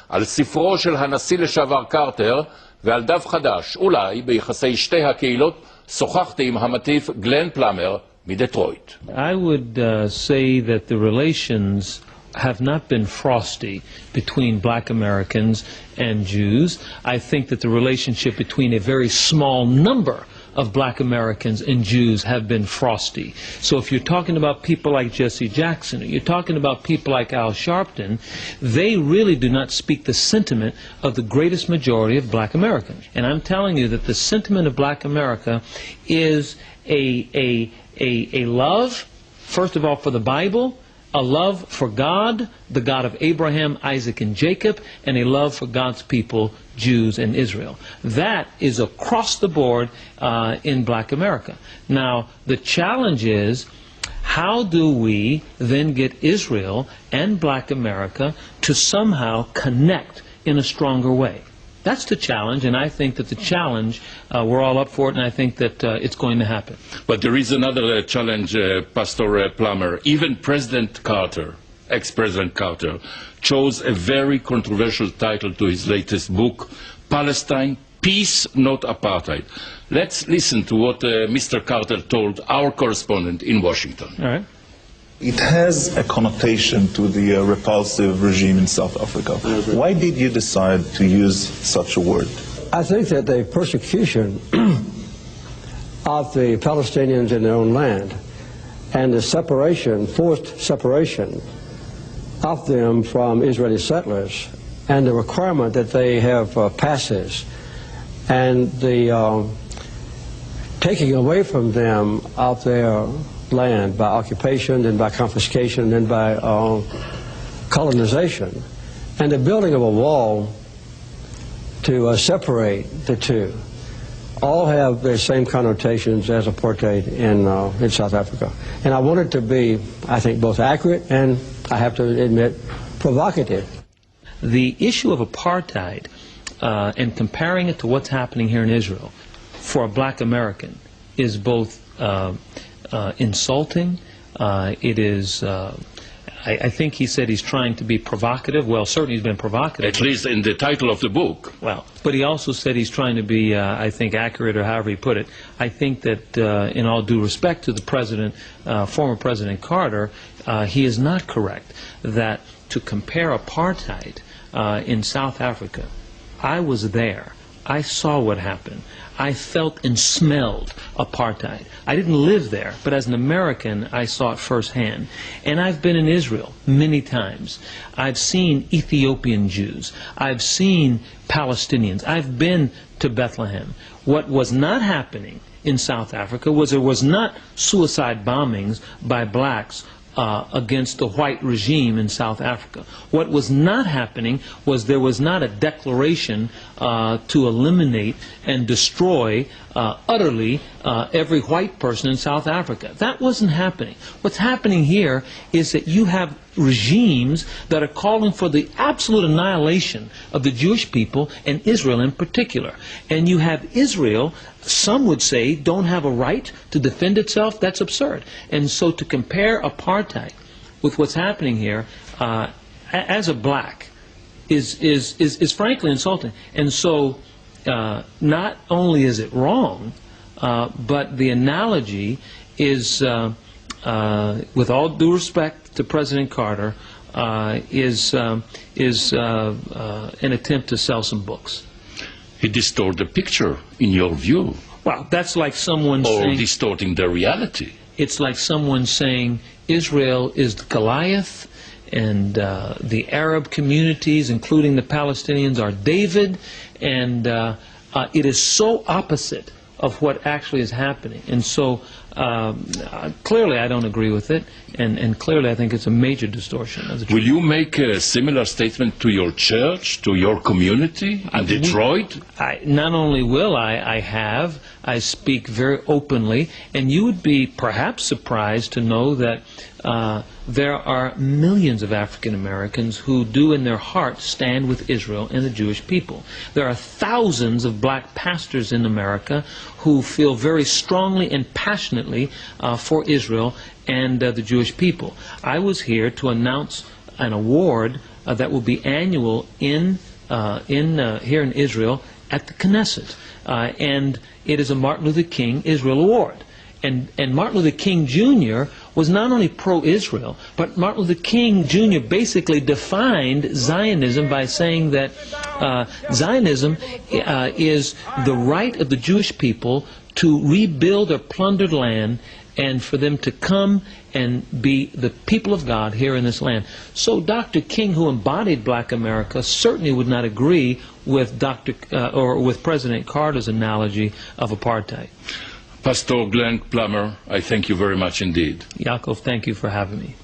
על ספרו של הנשיא לשעבר קרטר, ועל דף חדש, אולי ביחסי שתי הקהילות, שוחחתי עם המטיף גלן פלמר מדטרויט. I would say that the relations have not been frosty between black Americans and Jews. I think that the relationship between a very small number of black Americans and Jews have been frosty. So if you're talking about people like Jesse Jackson, or you're talking about people like Al Sharpton, they really do not speak the sentiment of the greatest majority of black Americans. And I'm telling you that the sentiment of black America is a love, first of all, for the Bible, a love for God, the God of Abraham, Isaac, and Jacob, and a love for God's people, Jews and Israel. That is across the board in black America. Now, the challenge is, how do we then get Israel and black America to somehow connect in a stronger way? That's the challenge, and I think that the challenge, we're all up for it, and I think that it's going to happen. But there is another challenge, Pastor Plummer. Even President Carter, ex-President Carter, chose a very controversial title to his latest book, Palestine, Peace, Not Apartheid. Let's listen to what Mr. Carter told our correspondent in Washington. All right. It has a connotation to the repulsive regime in South Africa. Why did you decide to use such a word? I think that the persecution of the Palestinians in their own land and the separation, forced separation of them from Israeli settlers, and the requirement that they have passes, and the taking away from them of their land by occupation, then by confiscation, then by colonization, and the building of a wall to separate the two, all have the same connotations as apartheid in South Africa. And I want it to be, I think, both accurate and, I have to admit, provocative. The issue of apartheid and comparing it to what's happening here in Israel for a black American is both insulting. It is, I think he said he's trying to be provocative. Well, certainly he's been provocative. At least in the title of the book. Well, but he also said he's trying to be, I think, accurate, or however he put it. I think that in all due respect to the president, former President Carter, he is not correct that to compare apartheid in South Africa, I was there. I saw what happened. I felt and smelled apartheid. I didn't live there, but as an American, I saw it firsthand. And I've been in Israel many times. I've seen Ethiopian Jews. I've seen Palestinians. I've been to Bethlehem. What was not happening in South Africa was there was not suicide bombings by blacks against the white regime in South Africa. What was not happening was there was not a declaration to eliminate and destroy utterly every white person in South Africa. That wasn't happening. What's happening here is that you have regimes that are calling for the absolute annihilation of the Jewish people and Israel in particular. And you have Israel, some would say, don't have a right to defend itself. That's absurd. And so to compare apartheid with what's happening here as a black is frankly insulting. And so not only is it wrong, but the analogy is, with all due respect to President Carter, is an attempt to sell some books. He distorted the picture, in your view. Well, that's like someone saying... Or distorting the reality. It's like someone saying Israel is Goliath, and the Arab communities, including the Palestinians, are David, and it is so opposite of what actually is happening. And so clearly I don't agree with it, and clearly I think it's a major distortion. Will you make a similar statement to your church, to your community in Detroit? Not only will I have, I speak very openly, and you would be perhaps surprised to know that there are millions of African Americans who do in their heart stand with Israel and the Jewish people. There are thousands of black pastors in America who feel very strongly and passionately for Israel and the Jewish people. I was here to announce an award that will be annual here in Israel at the Knesset. And it is a Martin Luther King Israel Award. And Martin Luther King Jr. was not only pro-Israel, but Martin Luther King Jr. basically defined Zionism by saying that Zionism is the right of the Jewish people to rebuild their plundered land and for them to come and be the people of God here in this land. So Dr. King, who embodied Black America, certainly would not agree with with President Carter's analogy of apartheid. Pastor Glenn Plummer, I thank you very much indeed. Yaakov, thank you for having me.